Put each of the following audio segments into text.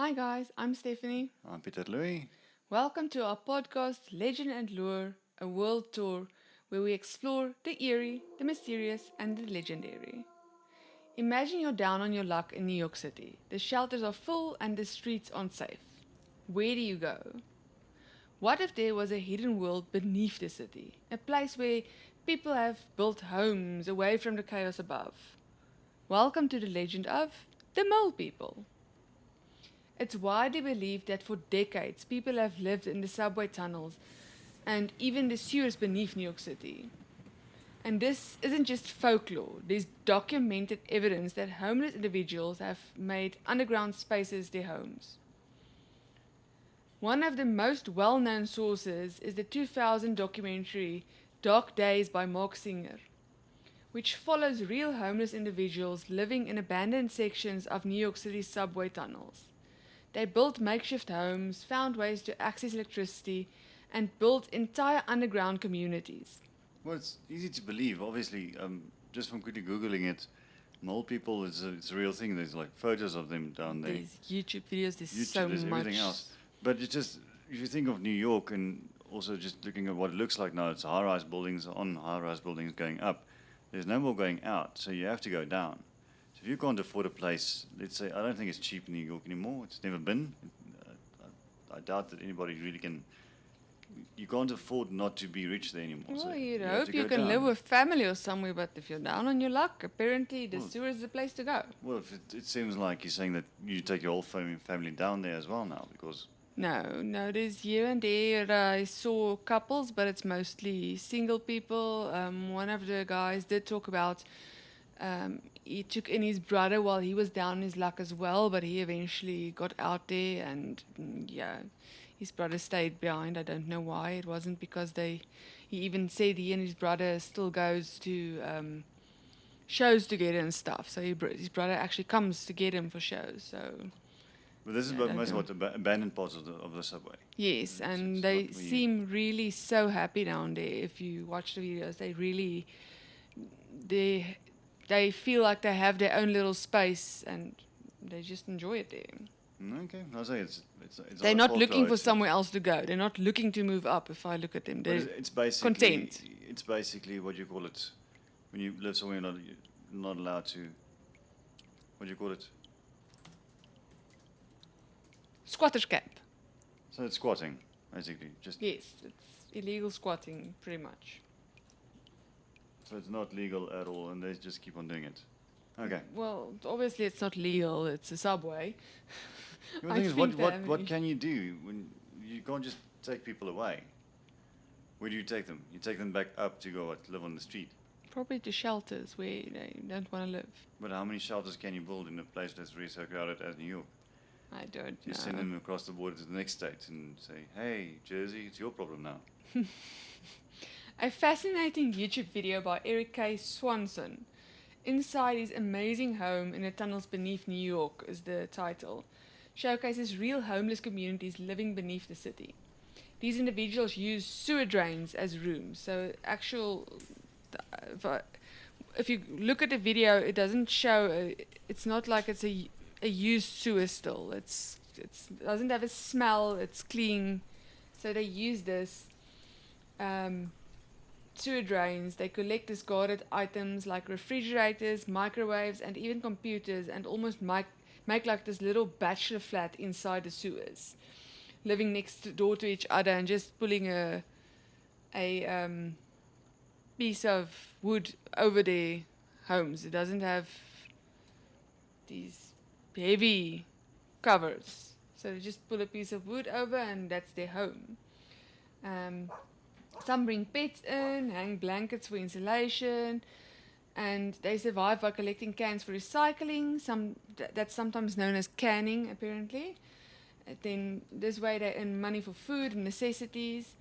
Hi guys, I'm Stephanie. I'm Pieter-Louis. Welcome to our podcast Legend and Lure, a world tour where we explore the eerie, the mysterious, and the legendary. Imagine you're down on your luck in New York City. The shelters are full and the streets aren't safe. Where do you go? What if there was a hidden world beneath the city? A place where people have built homes away from the chaos above. Welcome to the legend of the Mole People. It's widely believed that for decades people have lived in the subway tunnels and even the sewers beneath New York City. And this isn't just folklore, there's documented evidence that homeless individuals have made underground spaces their homes. One of the most well known sources is the 2000 documentary Dark Days by Mark Singer, which follows real homeless individuals living in abandoned sections of New York City's subway tunnels. They built makeshift homes, found ways to access electricity, and built entire underground communities. Well, it's easy to believe. Obviously, just from quickly googling it, mole people it's a real thing. There's like photos of them down there. There's YouTube videos, there's YouTube, so there's much. everything else. But it's just if you think of New York and also just looking at what it looks like now, it's high-rise buildings on high-rise buildings going up. There's no more going out, so you have to go down. So if you can't afford a place, let's say I don't think it's cheap in New York anymore. It's never been. I doubt that anybody really can. You can't afford not to be rich there anymore. Well, So you'd have hope to you go can down. live with family or somewhere, but if you're down on your luck, apparently the Well, sewer is the place to go. Well, if it seems like you're saying that you take your whole family down there as well now, because No, there's here and there. I saw couples, but it's mostly single people. One of the guys did talk about he took in his brother while he was down on his luck as well, but he eventually got out there and yeah, his brother stayed behind. I don't know why. It wasn't because they. He even said he and his brother still goes to shows together and stuff. So his brother actually comes to get him for shows. So but this is yeah, I about don't most know. of what abandoned parts of the subway. Yes, and It's they not where you, seem really so happy down there. If you watch the videos, they really they they feel like they have their own little space and they just enjoy it there. okay. I say it's They're not a not folklore. looking for somewhere else to go. They're not looking to move up. If I look at them, But they're it's basically content. what you call it when you live somewhere you're not allowed to. What do you call it? Squatters camp. So it's squatting, basically. Just Yes, it's illegal squatting, pretty much. so it's not legal at all, and they just keep on doing it. Okay. Well, obviously it's not legal. It's a subway. The I thing is, think what can you do when you can't just take people away? Where do you take them? You take them back up to go live on the street. probably to shelters where they don't want to live. But how many shelters can you build in a place that's really so crowded as New York? I don't You send know. them across the border to the next state and say, "Hey, Jersey, it's your problem now." A fascinating YouTube video by Eric K. Swanson. Inside his amazing home in the tunnels beneath New York is the title. Showcases real homeless communities living beneath the city. These individuals use sewer drains as rooms. So actual, if you look at the video, it doesn't show. It's not like it's a used sewer still. It doesn't have a smell. It's clean. So they use this. Sewer drains. They collect discarded items like refrigerators, microwaves, and even computers, and almost make like this little bachelor flat inside the sewers, living next door to each other and just pulling a piece of wood over their homes. It doesn't have these heavy covers, so they just pull a piece of wood over, and that's their home. Um, Some bring pets in, hang blankets for insulation, and they survive by collecting cans for recycling. That's sometimes known as canning, apparently. Then this way they earn money for food and necessities.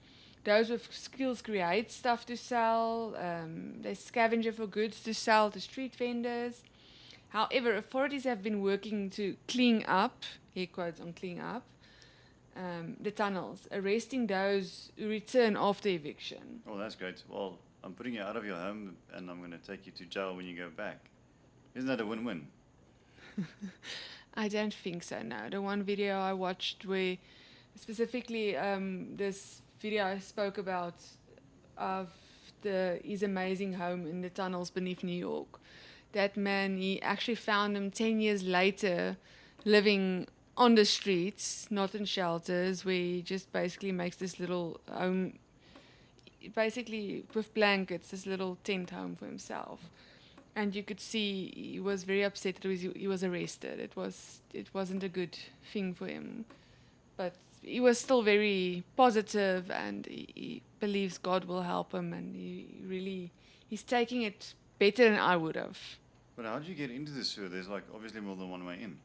Those with skills create stuff to sell. They scavenger for goods to sell to street vendors. However, authorities have been working to clean up, air quotes on clean up, the tunnels, arresting those who return after eviction. Oh, that's great. Well, I'm putting you out of your home, and I'm going to take you to jail when you go back. Isn't that a win-win? I don't think so, no. The one video I watched where specifically this video I spoke about of his amazing home in the tunnels beneath New York. That man, he actually found him 10 years later living on the streets, not in shelters, where he just basically makes this little home, basically with blankets, this little tent home for himself. And you could see he was very upset that he was arrested. It wasn't a good thing for him, but he was still very positive, and he believes God will help him, and he's taking it better than I would have. But how do you get into the sewer? There's like obviously more than one way in.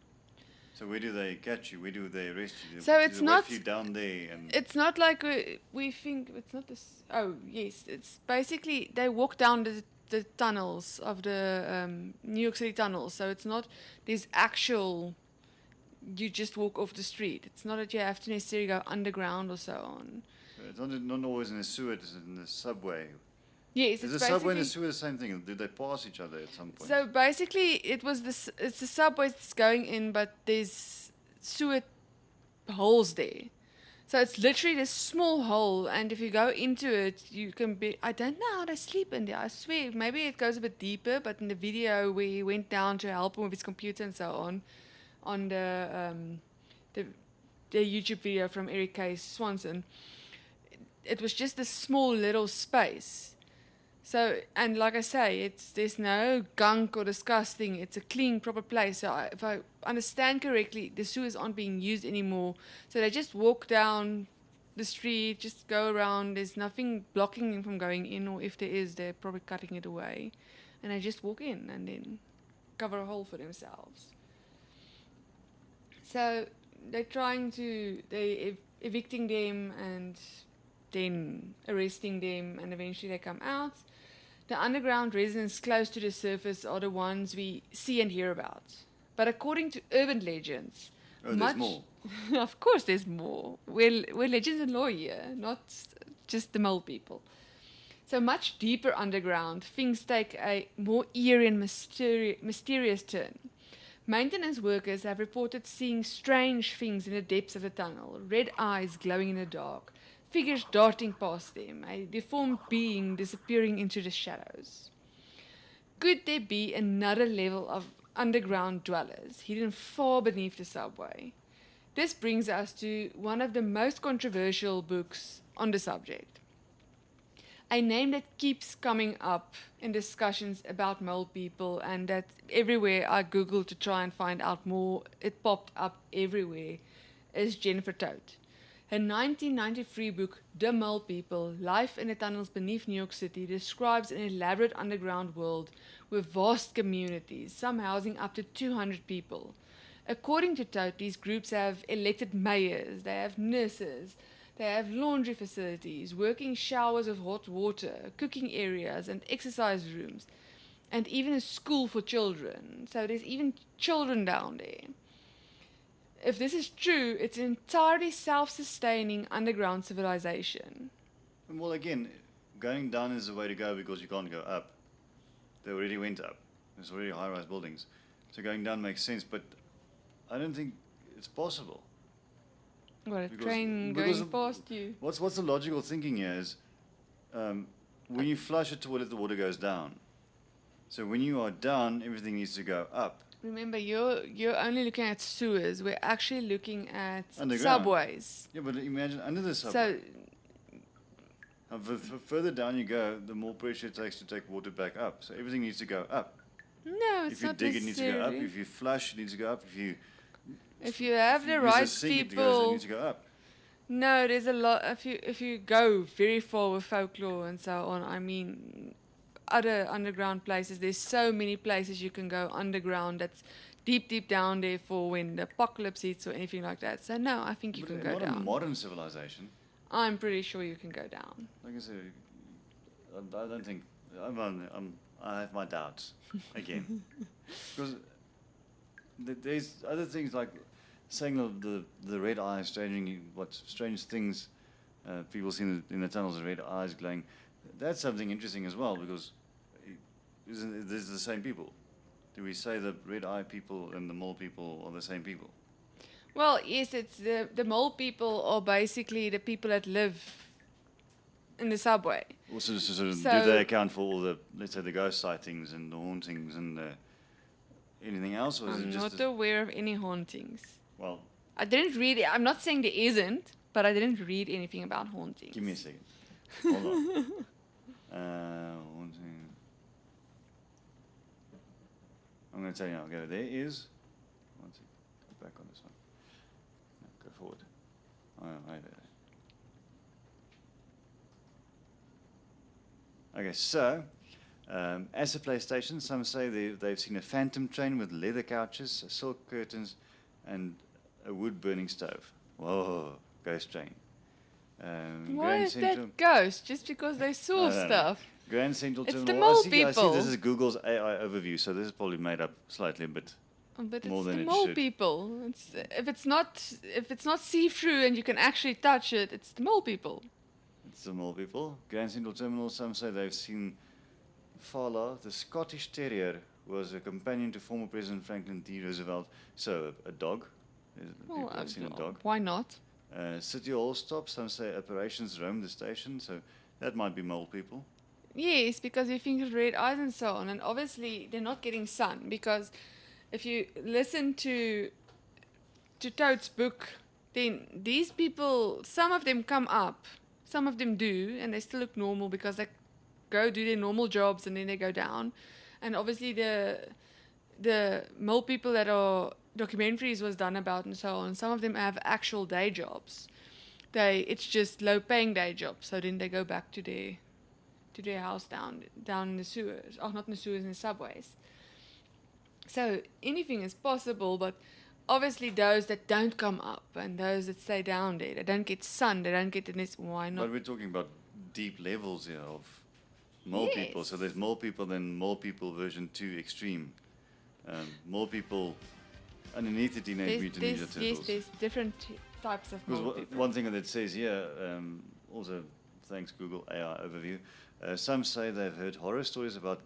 So where do they catch you? Where do they arrest you? So do it's they not- wait for you down there and It's not like we think it's not this. Oh yes, it's basically they walk down the tunnels of the New York City tunnels. So it's not there's actual. You just walk off the street. It's not that you have to necessarily go underground or so on. it's not always in the sewer, it's in the subway. Yes, Is it's the subway and the basically- sewer the same thing? Do they pass each other at some point? So basically, it's the subway that's going in, but there's sewer holes there. So it's literally this small hole, and if you go into it, you can be. I don't know how they sleep in there. I swear, maybe it goes a bit deeper. But in the video where he went down to help him with his computer and so on the YouTube video from Eric K. Swanson, it was just this small little space. So, and like I say, there's no gunk or disgusting. It's a clean, proper place. So if I understand correctly, the sewers aren't being used anymore. So they just walk down the street, just go around. There's nothing blocking them from going in, or if there is, they're probably cutting it away. And they just walk in and then cover a hole for themselves. So they're evicting them and then arresting them, and eventually they come out. The underground residents close to the surface are the ones we see and hear about. But according to urban legends, there's more. Of course there's more. We're legends in law here, not just the mole people. So much deeper underground, things take a more eerie and mysterious turn. Maintenance workers have reported seeing strange things in the depths of the tunnel, red eyes glowing in the dark, figures darting past them, a deformed being disappearing into the shadows. Could there be another level of underground dwellers hidden far beneath the subway? This brings us to one of the most controversial books on the subject. A name that keeps coming up in discussions about mole people, and that everywhere I Googled to try and find out more, it popped up everywhere, is Jennifer Todt. Her 1993 book, The Mole People, Life in the Tunnels Beneath New York City, describes an elaborate underground world with vast communities, some housing up to 200 people. According to Todt, these groups have elected mayors, they have nurses, they have laundry facilities, working showers of hot water, cooking areas and exercise rooms, and even a school for children. So there's even children down there. If this is true, it's an entirely self-sustaining underground civilization. Well, again, going down is the way to go because you can't go up. They already went up. There's already high-rise buildings. So going down makes sense, but I don't think it's possible. What, a Because- train because going past you? What's the logical thinking here is when you flush a toilet, the water goes down. So when you are down, everything needs to go up. Remember, you're only looking at sewers. We're actually looking at Underground. subways. Yeah, but imagine under the subway. So Further down you go, the more pressure it takes to take water back up. So everything needs to go up. no, it's If you not dig, it needs to go up. necessarily. If you flush, it needs to go up. If you have if the you right use a sink, it people, needs to go up. no, there's a lot. If you go very far with folklore and so on, I mean, other underground places. There's so many places you can go underground. That's deep down there for when the apocalypse hits or anything like that. So no, I think you But can go not a down. modern civilization. I'm pretty sure you can go down. Like I said, I don't think. I have my doubts again because there's other things like saying the red eyes, strange things people see in the tunnels, the red eyes glowing. That's something interesting as well because these are the same people. Do we say the red-eye people and the mole people are the same people? Well, yes, it's the mole people are basically the people that live in the subway. Also, so do So- they account for all the, let's say, the ghost sightings and the hauntings and anything else, or is I'm it just not aware of any hauntings. well? I didn't read it. I'm not saying there isn't, but I didn't read anything about hauntings. Give me a second. Hold on. Haunting. I'm going to tell you now. Okay, there is. One second. Go back on this one. No, go forward. Oh, right there. Okay, so as a PlayStation, some say they've seen a phantom train with leather couches, silk curtains, and a wood burning stove. Whoa, ghost train. Why Grand is Central. that ghost? Just because they saw I don't know. stuff? Grand Central It's the Terminal. mole I see people. this is Google's AI overview, so this is probably made up slightly a bit. Oh, but More it's than the it mole should. people. If it's not see-through and you can actually touch it, it's the mole people. It's the mole people. Grand Central Terminal, some say they've seen Fala, the Scottish Terrier, was a companion to former President Franklin D. Roosevelt. So, a dog. People have seen a dog. Why not? City Hall stop, some say operations roam the station, so that might be mole people. Yes, because we think of red eyes and so on, and obviously they're not getting sun because if you listen to Toad's book, then these people, some of them come up, some of them do, and they still look normal because they go do their normal jobs and then they go down. And obviously the mole people that are documentaries was done about and so on, some of them have actual day jobs. It's just low paying day jobs, so then they go back to their house down in the sewers. Oh, not in the sewers, in the subways. So anything is possible, but obviously those that don't come up and those that stay down there, they don't get sun, they don't get this. Why not? But we're talking about deep levels here of mole people. So Yes. there's mole people, then mole people version 2 extreme. Mole people underneath the Teenage Mutant Ninja Yes, Turtles. there's different types of mole Because people. one thing that it says here, also thanks Google AI overview, some say they've heard horror stories about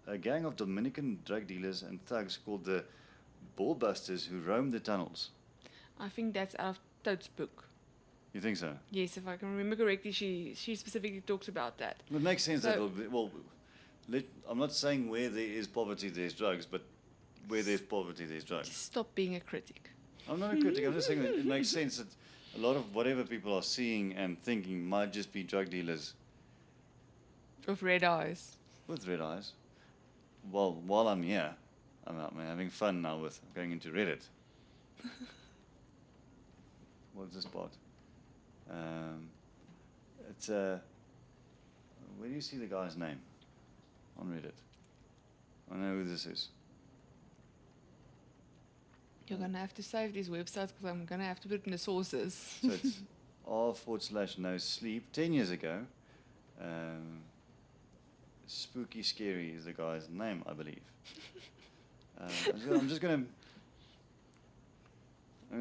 a gang of Dominican drug dealers and thugs called the Ballbusters who roam the tunnels. I think that's out of Toad's book. You think so? Yes, if I can remember correctly, she specifically talks about that. It makes sense that, So- well, I'm not saying where there is poverty, there's drugs, but where there's poverty, there's drugs. Just stop being a critic. I'm not a critic, I'm just saying that it makes sense that a lot of whatever people are seeing and thinking might just be drug dealers With red eyes. with red eyes. Well, while I'm here, I'm having fun now with going into Reddit. What's this part? It's where do you see the guy's name on Reddit? I know who this is. You're going to have to save these websites because I'm going to have to put it in the sources. So it's r/no sleep. 10 years ago, Spooky Scary is the guy's name, I believe. I'm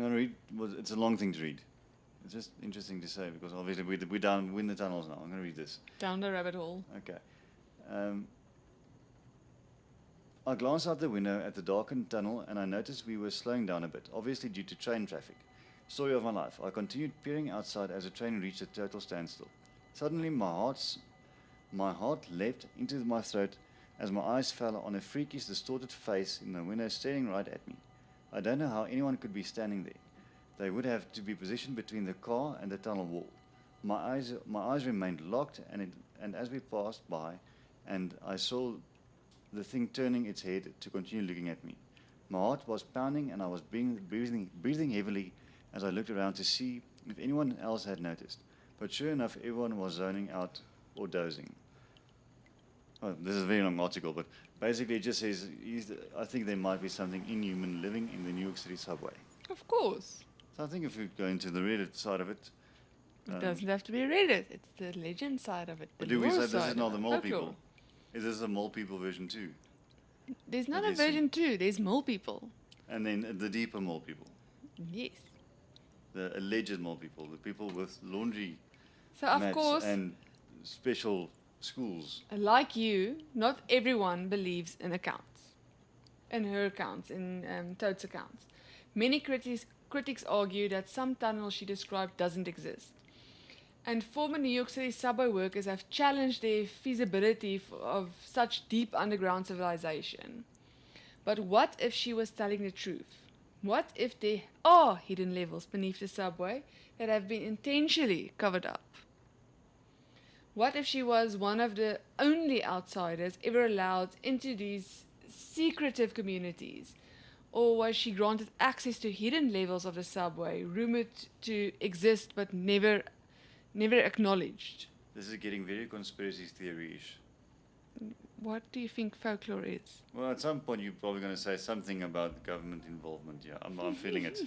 gonna read. Well, it's a long thing to read. It's just interesting to say because obviously we're in the tunnels now. I'm gonna read this. Down the rabbit hole. Okay. I glanced out the window at the darkened tunnel and I noticed we were slowing down a bit, obviously due to train traffic. Story of my life. I continued peering outside as the train reached a total standstill. Suddenly my heart leapt into my throat as my eyes fell on a freakish, distorted face in the window staring right at me. I don't know how anyone could be standing there. They would have to be positioned between the car and the tunnel wall. My eyes remained locked, and as we passed by, and I saw the thing turning its head to continue looking at me. My heart was pounding, and I was breathing heavily as I looked around to see if anyone else had noticed. But sure enough, everyone was zoning out or dozing. Oh, this is a very long article, but basically it just says, I think there might be something inhuman living in the New York City subway. Of course. So I think if we go into the Reddit side of it, It doesn't have to be Reddit. It's the legend side of it. The but do we lore say this side is of not it, the mole folklore. people? Is this a mole people version 2? There's not But a there's version 2. There's mole people. And then the deeper mole people, Yes. the alleged mole people, the people with laundry So of mats course, and special schools. like you, not everyone believes in accounts. in her accounts, in Toad's accounts. Many critics argue that some tunnel she described doesn't exist. And former New York City subway workers have challenged the feasibility of such deep underground civilization. But what if she was telling the truth? What if there are hidden levels beneath the subway that have been intentionally covered up? What if she was one of the only outsiders ever allowed into these secretive communities? Or was she granted access to hidden levels of the subway, rumored to exist but never acknowledged? This is getting very conspiracy theory-ish. What do you think folklore is? Well, at some point you're probably going to say something about government involvement. Yeah, I'm feeling it.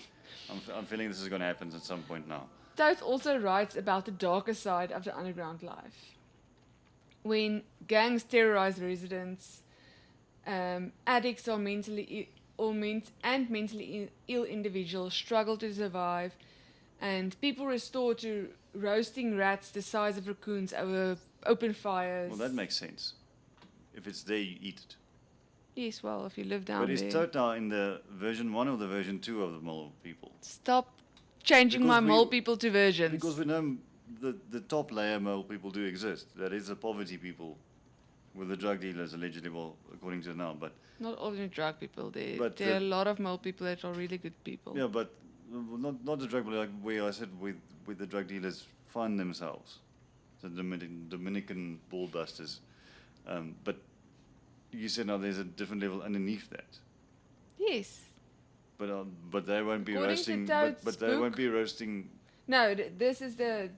I'm feeling this is going to happen at some point now. Toad also writes about the darker side of the underground life. When gangs terrorize residents, addicts or mentally ill individuals struggle to survive, and people resort to roasting rats the size of raccoons over open fires. Well, that makes sense. If it's there, you eat it. Yes, well, if you live down But there. is Toad now in the version 1 or the version 2 of the mole people? Stop changing Because my we- mole people to versions. Because we know the top layer mole people do exist. That is the poverty people with the drug dealers, allegedly, well, according to now. But Not all the drug people. There But are a lot of mole people that are really good people. yeah, but not the drug dealers, like where I said with the drug dealers find themselves. The Dominican ball busters. But you said now there's a different level underneath that. Yes. But they won't be According to roasting. Toad's But they book- won't be roasting. No, this is the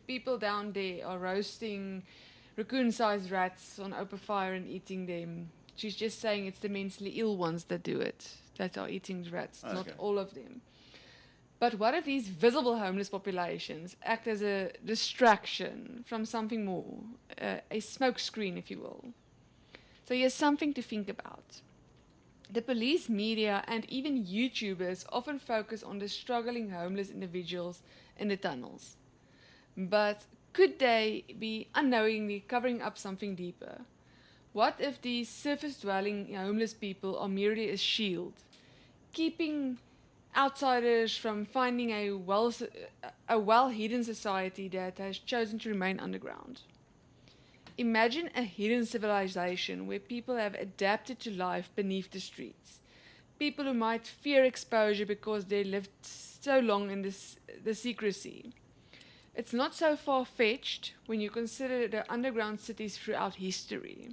people down there are roasting raccoon-sized rats on open fire and eating them. She's just saying it's the mentally ill ones that do it, that are eating the rats, not Okay. all of them. But what if these visible homeless populations act as a distraction from something more, a smoke screen, if you will? So here's something to think about. The police, media, and even YouTubers often focus on the struggling homeless individuals in the tunnels. But could they be unknowingly covering up something deeper? What if these surface-dwelling homeless people are merely a shield, keeping outsiders from finding a well-hidden society that has chosen to remain underground? Imagine a hidden civilization where people have adapted to life beneath the streets. People who might fear exposure because they lived so long in the secrecy. It's not so far-fetched when you consider the underground cities throughout history.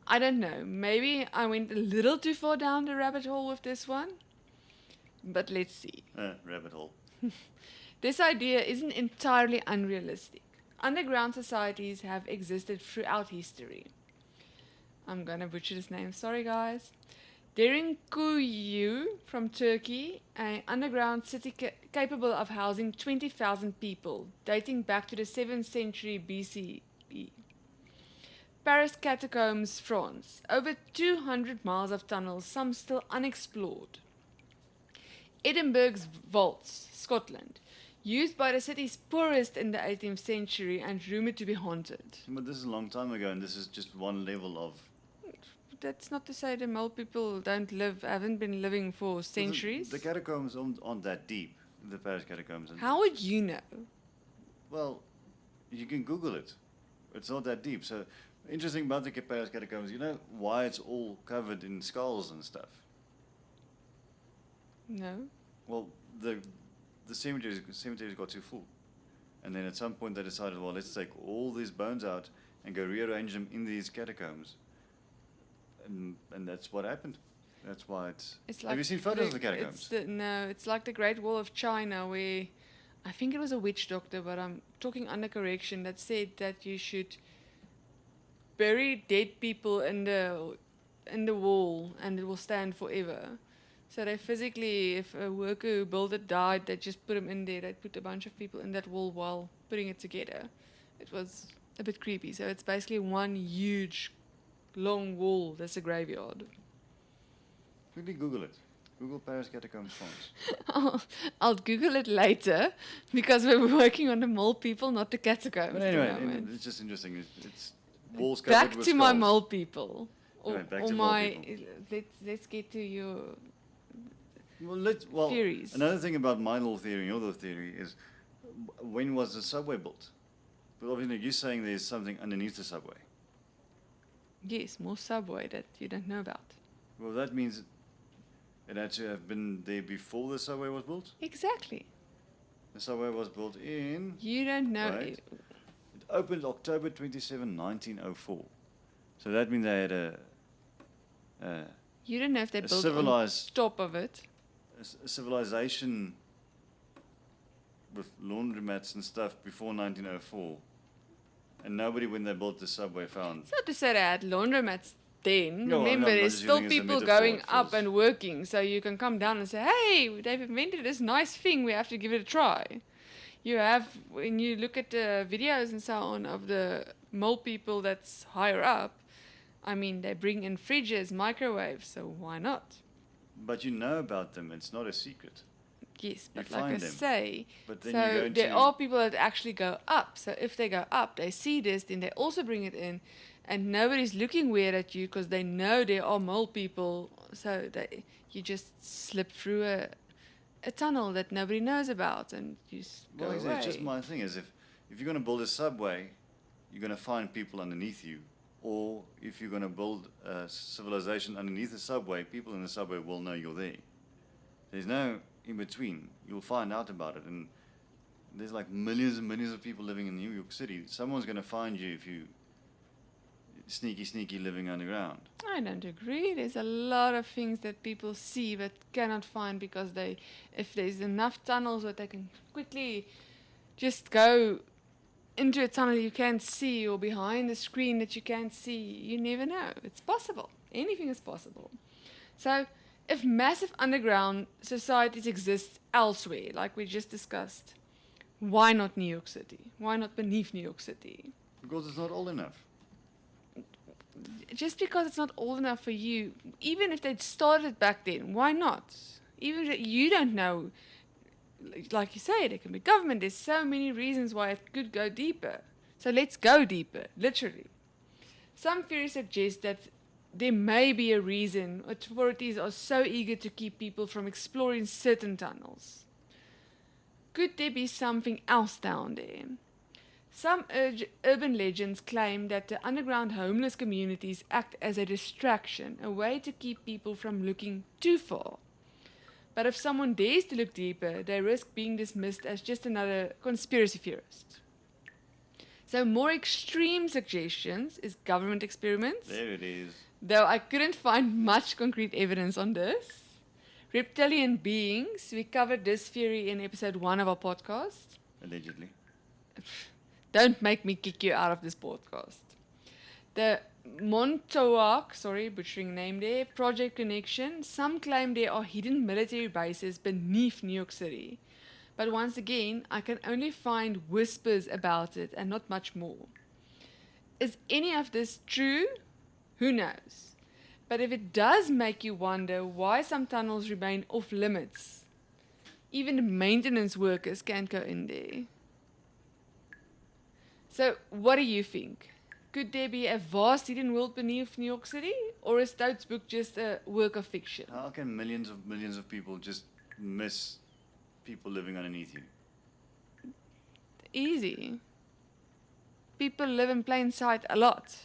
I don't know, maybe I went a little too far down the rabbit hole with this one, but let's see. Rabbit hole. This idea isn't entirely unrealistic. Underground societies have existed throughout history. I'm gonna butcher this name, sorry guys. Derinkuyu from Turkey, an underground city capable of housing 20,000 people, dating back to the 7th century BCE. Paris Catacombs, France. Over 200 miles of tunnels, some still unexplored. Edinburgh's Vaults, Scotland. Used by the city's poorest in the 18th century and rumored to be haunted. But this is a long time ago, and this is just one level of. That's not to say the mole people haven't been living for centuries. The catacombs aren't that deep. The Paris catacombs. How would you know? Well, you can Google it. It's not that deep. So, interesting about the Paris catacombs. You know why it's all covered in skulls and stuff? No. Well, the cemeteries got too full, and then at some point they decided, well, let's take all these bones out and go rearrange them in these catacombs, and that's what happened. That's why it's. Have you seen photos of the catacombs? No, it's like the Great Wall of China, where I think it was a witch doctor, but I'm talking under correction, that said that you should bury dead people in the wall, and it will stand forever. So they physically, if a worker who built it died, they just put them in there. They put a bunch of people in that wall while putting it together. It was a bit creepy. So it's basically one huge, long wall that's a graveyard. Quickly Google it. Google Paris catacombs France. I'll Google it later because we're working on the mole people, not the catacombs. But at the anyway, moment. it's just interesting. It's walls covered Back with to my skulls. mole people. Anyway, back or to mole my people. let's get to your Well, theories. another thing about my little theory and your little theory is, when was the subway built? But obviously, you're saying there's something underneath the subway. Yes, more subway that you don't know about. Well, that means it had to have been there before the subway was built. Exactly. The subway was built in. You don't know. Right. It opened October 27, 1904. So that means they had You don't know if they a built on civilized top of it. a civilization with laundromats and stuff before 1904, and nobody, when they built the subway, found. It's not to say they had laundromats then. No, Remember, I'm not there's just still using it as a people metaphor, going it up feels- and working, so you can come down and say, "Hey, they've invented this nice thing. We have to give it a try." You have, when you look at the videos and so on of the mole people that's higher up, I mean, they bring in fridges, microwaves, so why not? But you know about them. It's not a secret. Yes, You but like I find them. say, But then so you go there to. are people that actually go up. So if they go up, they see this, then they also bring it in, and nobody's looking weird at you because they know there are mole people. So you just slip through a tunnel that nobody knows about, and you go Well, away. it's just my thing is, if you're going to build a subway, you're going to find people underneath you. Or if you're going to build a civilization underneath the subway, people in the subway will know you're there. There's no in between. You'll find out about it. And there's like millions and millions of people living in New York City. Someone's going to find you if you sneaky living underground. I don't agree. There's a lot of things that people see but cannot find because if there's enough tunnels where they can quickly just go into a tunnel you can't see or behind the screen that you can't see, you never know. It's possible. Anything is possible. So, if massive underground societies exist elsewhere, like we just discussed, why not New York City? Why not beneath New York City? Because it's not old enough. Just because it's not old enough for you, even if they'd started back then, why not? Even if you don't know, like you say, there can be government. There's so many reasons why it could go deeper. So let's go deeper, literally. Some theories suggest that there may be a reason authorities are so eager to keep people from exploring certain tunnels. Could there be something else down there? Some urban legends claim that the underground homeless communities act as a distraction, a way to keep people from looking too far. But if someone dares to look deeper, they risk being dismissed as just another conspiracy theorist. So more extreme suggestions is government experiments, There it is. though I couldn't find much concrete evidence on this. Reptilian beings, we covered this theory in episode 1 of our podcast. Allegedly. Don't make me kick you out of this podcast. The Montauk, butchering name there, Project Connection, some claim there are hidden military bases beneath New York City. But once again, I can only find whispers about it and not much more. Is any of this true? Who knows? But if it does make you wonder why some tunnels remain off limits, even maintenance workers can't go in there. So, what do you think? Could there be a vast hidden world beneath New York City? Or is Toad's book just a work of fiction? How can millions of people just miss people living underneath you? Easy. People live in plain sight a lot.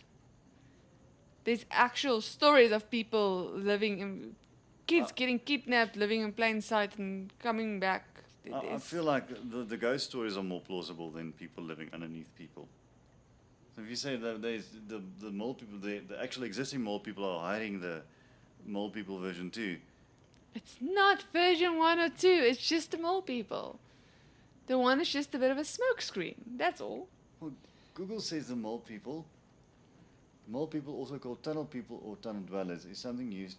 There's actual stories of people kids getting kidnapped, living in plain sight and coming back. I feel like the ghost stories are more plausible than people living underneath people. So if you say that there's the mole people, the actual existing mole people are hiding the mole people version 2. It's not version 1 or 2, it's just the mole people. The one is just a bit of a smokescreen, that's all. Well, Google says the mole people, also called tunnel people or tunnel dwellers, is something used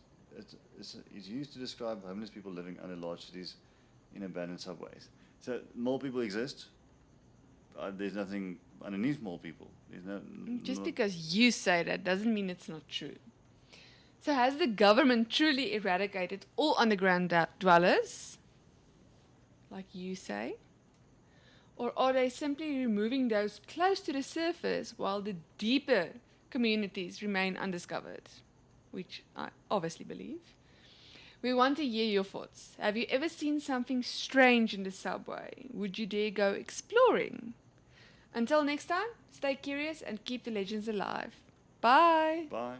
to describe homeless people living under large cities in abandoned subways. So mole people exist. There's nothing underneath mole people. Just because you say that doesn't mean it's not true. So has the government truly eradicated all underground dwellers, like you say? Or are they simply removing those close to the surface while the deeper communities remain undiscovered? which I obviously believe. We want to hear your thoughts. Have you ever seen something strange in the subway? Would you dare go exploring? Until next time, stay curious and keep the legends alive. Bye! Bye.